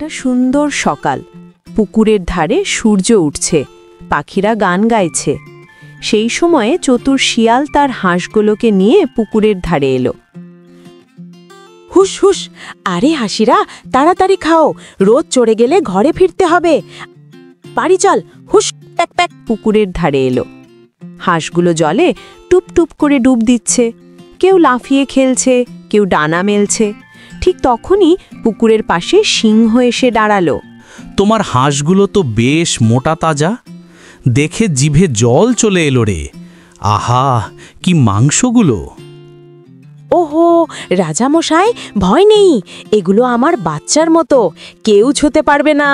একটা সুন্দর সকাল। পুকুরের ধারে সূর্য উঠছে, পাখিরা গান গাইছে। সেই সময়ে চতুর শিয়াল তার হাঁসগুলোকে নিয়ে পুকুরের ধারে এলো। হুস হুস, আরে হাসিরা, তাড়াতাড়ি খাও, রোদ চড়ে গেলে ঘরে ফিরতে হবে। বাড়ি চল, হুস প্যাক প্যাক। পুকুরের ধারে এলো। হাঁসগুলো জলে টুপ টুপ করে ডুব দিচ্ছে, কেউ লাফিয়ে খেলছে, কেউ ডানা মেলছে। ঠিক তখনই পুকুরের পাশে সিংহ এসে দাঁড়ালো। তোমার হাঁসগুলো তো বেশ মোটা তাজা, দেখে জিভে জল চলে এলো রে। আহা, কি মাংসগুলো! ওহো রাজামশাই, ভয় নেই, এগুলো আমার বাচ্চার মতো, কেউ ছুঁতে পারবে না।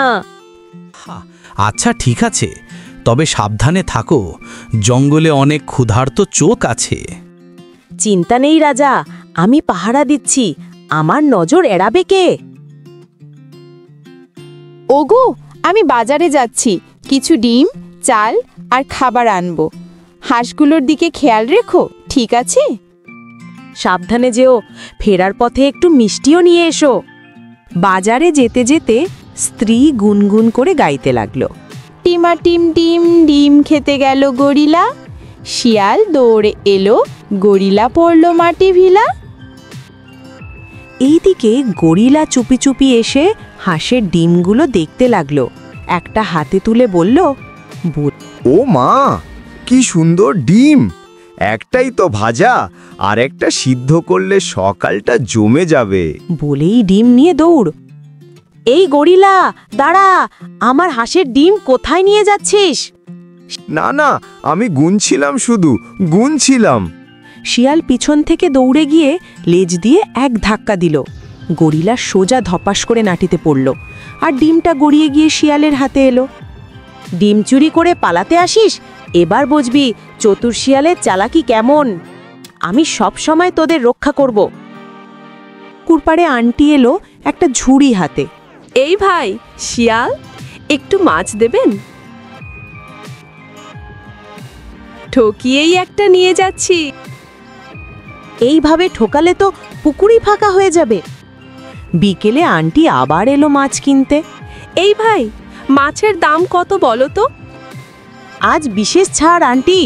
আচ্ছা ঠিক আছে, তবে সাবধানে থাকো, জঙ্গলে অনেক ক্ষুধার্ত চোখ আছে। চিন্তা নেই রাজা, আমি পাহারা দিচ্ছি, আমার নজর এড়াবে কে? ওগো, আমি বাজারে যাচ্ছি, কিছু ডিম, চাল আর খাবার আনবো। হাঁসগুলোর দিকে খেয়াল রেখো, ঠিক আছে? সাবধানে যেও, ফেরার পথে একটু মিষ্টিও নিয়ে এসো। বাজারে যেতে যেতে স্ত্রী গুনগুন করে গাইতে লাগলো। টিমা টিম টিম, ডিম খেতে গেল গরিলা, শিয়াল দৌড়ে এলো, গরিলা পড়লো মাটি ভিলা। এইদিকে গরিলা চুপি চুপি এসে হাঁসের ডিমগুলো দেখতে লাগলো। একটা হাতে তুলে বলল, ও মা, কি সুন্দর ডিম! একটাই তো ভাজা, আর একটা সিদ্ধ করলে সকালটা জমে যাবে। বলেই ডিম নিয়ে দৌড়। এই গরিলা, দাঁড়া, আমার হাঁসের ডিম কোথায় নিয়ে যাচ্ছিস? না না, আমি গুনছিলাম, শুধু গুনছিলাম। শিয়াল পিছন থেকে দৌড়ে গিয়ে লেজ দিয়ে এক ধাক্কা দিল। গরিলা সোজা ধপাস করে নাটিতে পড়ল, আর ডিমটা গড়িয়ে গিয়ে শিয়ালের হাতে এলো। ডিম চুরি করে পালাতে আসিস? এবার বুঝবি চতুর শিয়ালের চালাকি কেমন। আমি সব সময় তোদের রক্ষা করব। কুরপাড়ে আন্টি এলো একটা ঝুড়ি হাতে। এই ভাই শিয়াল, একটু মাছ দেবেন? ঠকিয়েই একটা নিয়ে যাচ্ছি। এইভাবে ঠকালে তো পুকুরই ফাঁকা হয়ে যাবে। বিকেলে আন্টি আবার এলো মাছ কিনতে। এই ভাই, মাছের দাম কত বলো তো? আজ বিশেষ ছাড় আন্টি,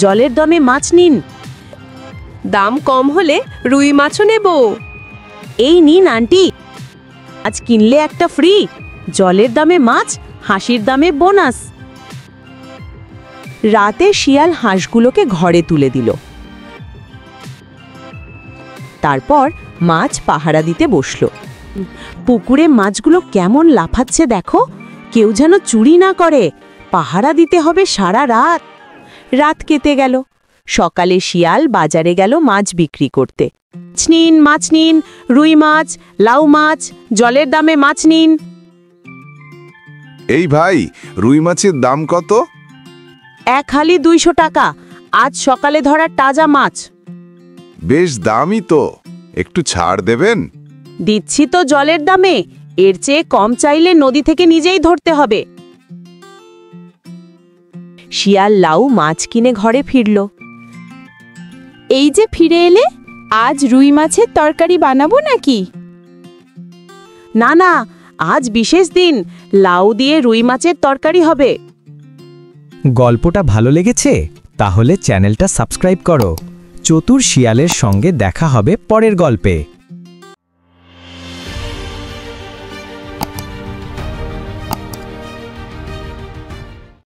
জলের দামে মাছ নিন। দাম কম হলে রুই মাছও নেব। এই নিন আন্টি, আজ কিনলে একটা ফ্রি, জলের দামে মাছ, হাসির দামে বোনাস। রাতে শিয়াল হাঁসগুলোকে ঘরে তুলে দিল। তারপর মাছ পাহারা দিতে বসল। পুকুরে মাছগুলো কেমন লাফাচ্ছে দেখো, কেউ যেন চুরি না করে। পাহারা দিতে হবে সারা রাত। রাত কেটে গেল। সকালে শিয়াল বাজারে গেল মাছ বিক্রি করতে। মাছ নিন, রুই মাছ, লাউ মাছ, জলের দামে মাছ নিন। এই ভাই, রুই মাছের দাম কত? এক হালি 200 টাকা, আজ সকালে ধরা তাজা মাছ। বেশ দামই তো, একটু ছাড় দেবেন? দিচ্ছি তো জলের দামে, এর চেয়ে কম চাইলে নদী থেকে নিজেই ধরতে হবে। শিয়াল লাউ মাছ কিনে ঘরে ফিরল। এই যে ফিরে এলে, আজ রুই মাছের তরকারি বানাবো নাকি? না না, আজ বিশেষ দিন, লাউ দিয়ে রুই মাছের তরকারি হবে। গল্পটা ভালো লেগেছে? তাহলে চ্যানেলটা সাবস্ক্রাইব করো। চতুর শিয়ালের সঙ্গে দেখা হবে পরের গল্পে।